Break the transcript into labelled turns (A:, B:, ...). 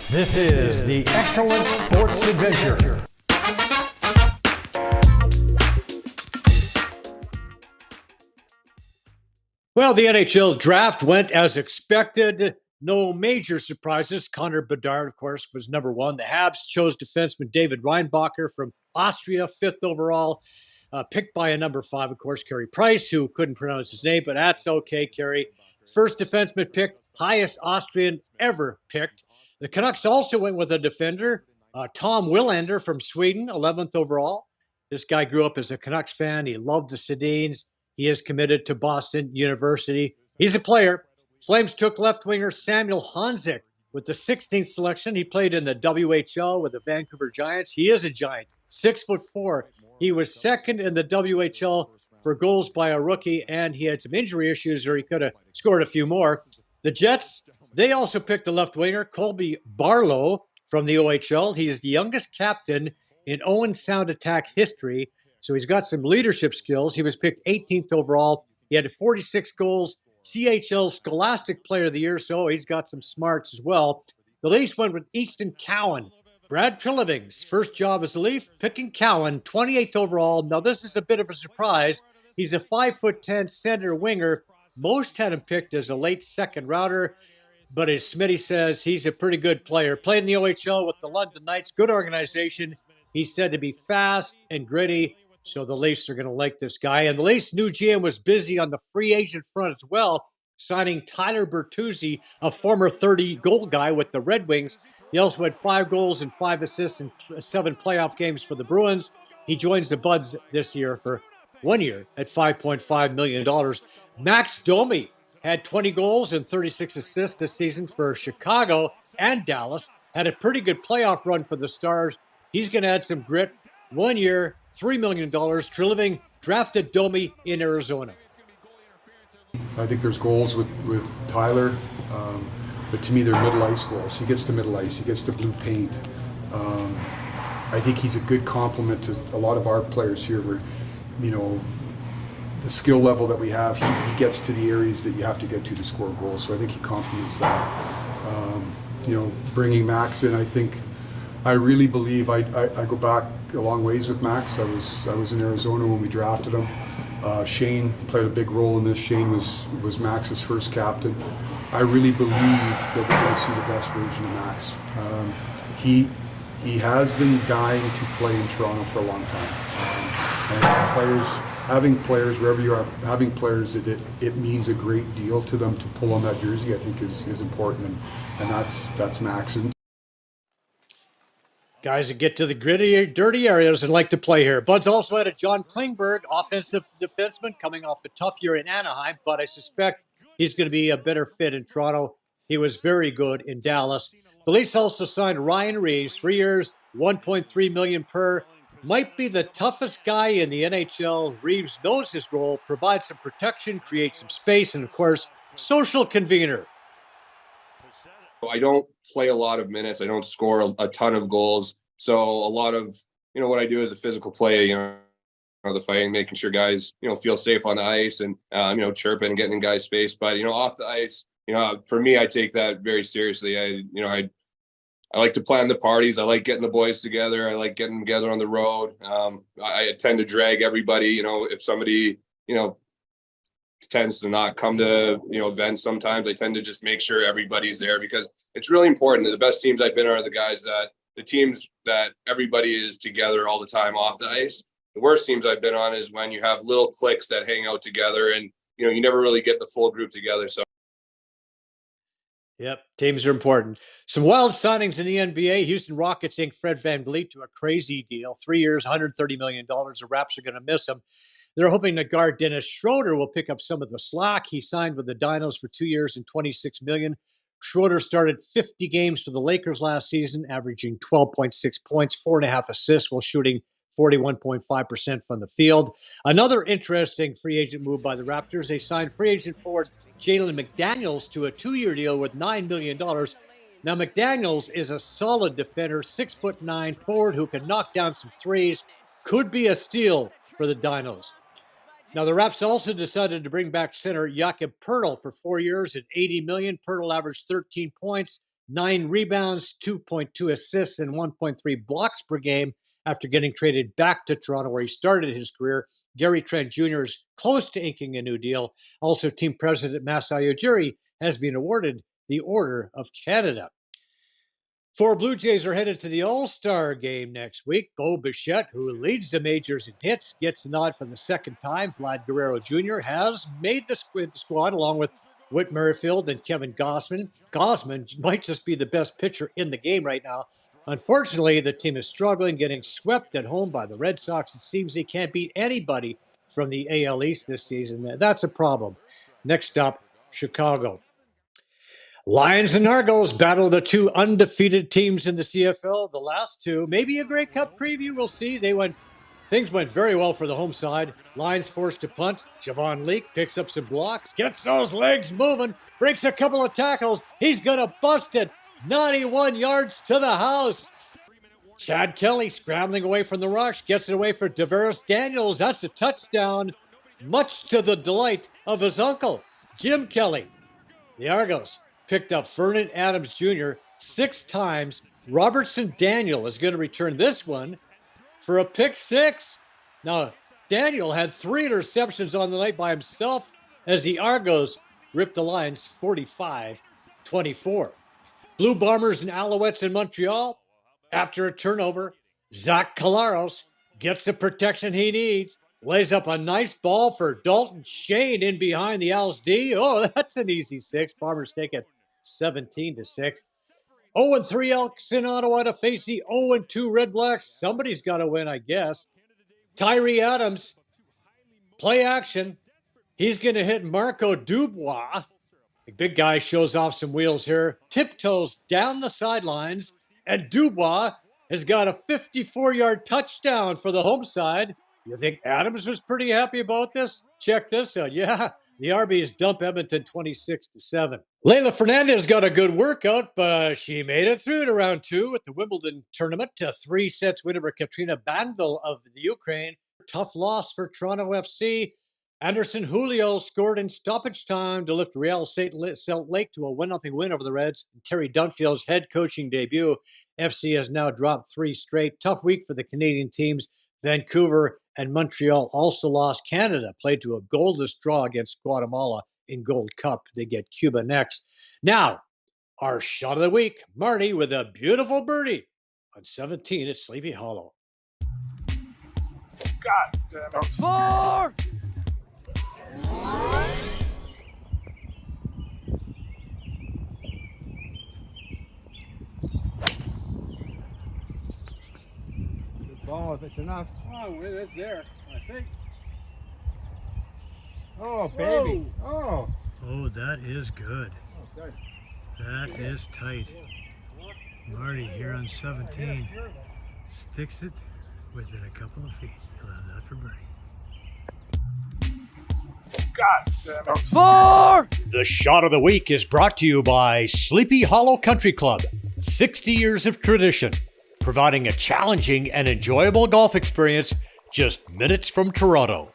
A: This is the Excellent Sports Adventure. Well, the NHL draft went as expected. No major surprises. Connor Badard, of course, was number one. The Habs chose defenseman David Reinbacher from Austria, fifth overall, picked by a number five, of course, Carey Price, who couldn't pronounce his name, but that's okay, Carey. First defenseman picked, highest Austrian ever picked. The Canucks also went with a defender, Tom Willander from Sweden, 11th overall. This guy grew up as a Canucks fan. He loved the Sedins. He is committed to Boston University. He's a player. Flames took left winger Samuel Honzek with the 16th selection. He played in the WHL with the Vancouver Giants. He is a Giant, 6'4". He was second in the WHL for goals by a rookie, and he had some injury issues, or he could have scored a few more. The Jets, they also picked a left winger, Colby Barlow from the OHL. He is the youngest captain in Owen Sound Attack history, so he's got some leadership skills. He was picked 18th overall. He had 46 goals, CHL Scholastic Player of the Year, so he's got some smarts as well. The Leafs went with Easton Cowan. Brad Treliving's first job as a Leaf, picking Cowan, 28th overall. Now, this is a bit of a surprise. He's a 5'10" center winger. Most had him picked as a late second rounder, but as Smitty says, he's a pretty good player. Played in the OHL with the London Knights, good organization. He's said to be fast and gritty, so the Leafs are going to like this guy. And the Leafs' new GM was busy on the free agent front as well, signing Tyler Bertuzzi, a former 30-goal guy with the Red Wings. He also had 5 goals and 5 assists in 7 playoff games for the Bruins. He joins the Buds this year for 1 year at $5.5 million. Max Domi had 20 goals and 36 assists this season for Chicago and Dallas. Had a pretty good playoff run for the Stars. He's going to add some grit. 1 year, $3 million. Treliving drafted Domi in Arizona.
B: I think there's goals with Tyler, but to me they're middle ice goals. He gets to middle ice, he gets to blue paint. I think he's a good complement to a lot of our players here where, you know, the skill level that we have, he gets to the areas that you have to get to score goals. So I think he complements that. Bringing Max in, I really believe I go back a long ways with Max. I was in Arizona when we drafted him. Shane played a big role in this. Shane was Max's first captain. I really believe that we're going to see the best version of Max. He has been dying to play in Toronto for a long time. And having players wherever you are, having players it means a great deal to them to pull on that jersey. I think is important, and that's Max. And
A: guys that get to the gritty, dirty areas and like to play here. Buds also had a John Klingberg, offensive defenseman, coming off a tough year in Anaheim, but I suspect he's going to be a better fit in Toronto. He was very good in Dallas. The Leafs also signed Ryan Reeves, 3 years, $1.3 million per. Might be the toughest guy in the NHL. Reeves knows his role, provides some protection, creates some space, and of course, social convener.
C: I don't play a lot of minutes. I don't score a ton of goals. So a lot of, what I do is the physical play, the fighting, making sure guys, feel safe on the ice and, chirping and getting in guys' face. But, off the ice, for me, I take that very seriously. I like to plan the parties. I like getting the boys together. I like getting together on the road. I tend to drag everybody, if somebody, tends to not come to, events sometimes. I tend to just make sure everybody's there because it's really important. The best teams I've been are the teams that everybody is together all the time off the ice. The worst teams I've been on is when you have little cliques that hang out together and, you never really get the full group together. So.
A: Yep, teams are important. Some wild signings in the NBA. Houston Rockets inked Fred VanVleet to a crazy deal. 3 years, $130 million. The Raps are going to miss him. They're hoping that guard Dennis Schroeder will pick up some of the slack. He signed with the Dinos for 2 years and $26 million. Schroeder started 50 games for the Lakers last season, averaging 12.6 points, 4.5 assists, while shooting 41.5% from the field. Another interesting free agent move by the Raptors. They signed free agent forward Jalen McDaniels to a 2-year deal with $9 million. Now, McDaniels is a solid defender, 6'9" forward who can knock down some threes. Could be a steal for the Dinos. Now, the Raps also decided to bring back center Jakob Poeltl for 4 years at $80 million. Poeltl averaged 13 points, 9 rebounds, 2.2 assists, and 1.3 blocks per game after getting traded back to Toronto, where he started his career. Gary Trent Jr. is close to inking a new deal. Also, team president Masai Ojiri has been awarded the Order of Canada. 4 Blue Jays are headed to the All-Star game next week. Bo Bichette, who leads the majors in hits, gets a nod for the second time. Vlad Guerrero Jr. has made the squad along with Whit Merrifield and Kevin Gausman. Gausman might just be the best pitcher in the game right now. Unfortunately, the team is struggling, getting swept at home by the Red Sox. It seems they can't beat anybody from the AL East this season. That's a problem. Next up, Chicago. Lions and Argos battle the 2 undefeated teams in the CFL. The last 2, maybe a Grey Cup preview. We'll see. Things went very well for the home side. Lions forced to punt. Javon Leake picks up some blocks, gets those legs moving, breaks a couple of tackles. He's going to bust it. 91 yards to the house. Chad Kelly scrambling away from the rush, gets it away for Deveris Daniels. That's a touchdown, much to the delight of his uncle, Jim Kelly. The Argos picked up Vernon Adams Jr. 6 times. Robertson Daniel is going to return this one for a pick 6. Now, Daniel had 3 interceptions on the night by himself as the Argos ripped the Lions 45-24. Blue Bombers and Alouettes in Montreal. After a turnover, Zach Collaros gets the protection he needs, lays up a nice ball for Dalton Shane in behind the Als D. Oh, that's an easy 6. Bombers take it 17-6. 0-3 Elks in Ottawa to face the 0-2 Red Blacks. Somebody's got to win, I guess. Tyree Adams, play action. He's going to hit Marco Dubois. The big guy shows off some wheels here, tiptoes down the sidelines, and Dubois has got a 54-yard touchdown for the home side. You think Adams was pretty happy about this? Check this out. Yeah, the RBs dump Edmonton 26-7. Leila Fernandez got a good workout, but she made it through to round 2 at the Wimbledon tournament. A 3-set win over Katrina Bandel of the Ukraine. Tough loss for Toronto FC. Anderson Julio scored in stoppage time to lift Real Salt Lake to a 1-0 win over the Reds. Terry Dunfield's head coaching debut. FC has now dropped 3 straight. Tough week for the Canadian teams. Vancouver and Montreal also lost. Canada played to a goalless draw against Guatemala in Gold Cup. They get Cuba next. Now, our shot of the week. Marty with a beautiful birdie on 17 at Sleepy Hollow.
D: God damn it.
E: 4!
D: Good ball if it's enough. Oh, it is there, I think. Oh, baby.
A: Whoa. Oh, that is good.
D: Oh, good.
A: That is tight. Marty here on 17 sticks it within a couple of feet. He'll have that for birdie.
D: God damn it.
E: 4!
A: The shot of the week is brought to you by Sleepy Hollow Country Club. 60 years of tradition, providing a challenging and enjoyable golf experience just minutes from Toronto.